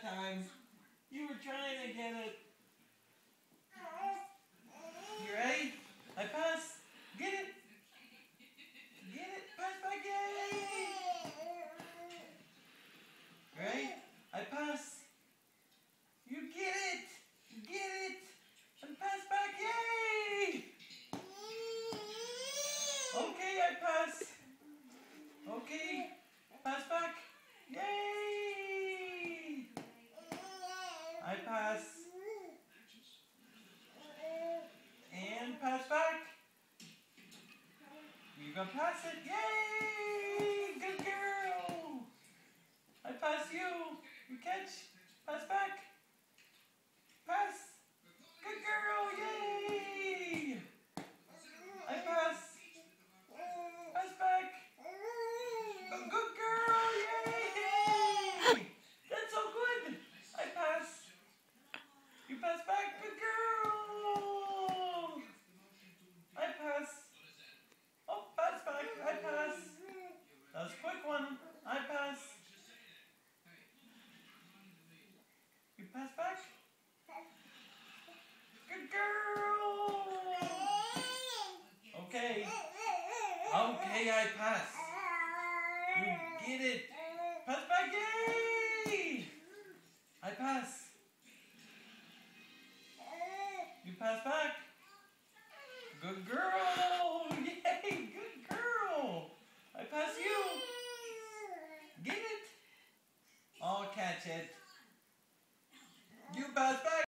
time. You were trying to get it. You ready? I pass. Get it. Get it. Pass back. Yay! Right? I pass. You get it. Get it. And pass back. Yay! Okay, I pass. Okay. Pass back. Yay! I pass. And pass back. You can pass it. Yay! Good girl. I pass you. You catch. Pass back. Pass. Good girl. Yay! I pass. Pass back. Good girl. Yay! That's so good. I pass. You pass back. Good girl. I pass. Oh, pass back. I pass. That was a quick one. I pass. You pass back. Good girl. Okay. Okay, I pass. You get it. Pass back. Yay! I pass. You pass back. Good girl. Yay, good girl. I pass you. Get it. I'll catch it. You pass back.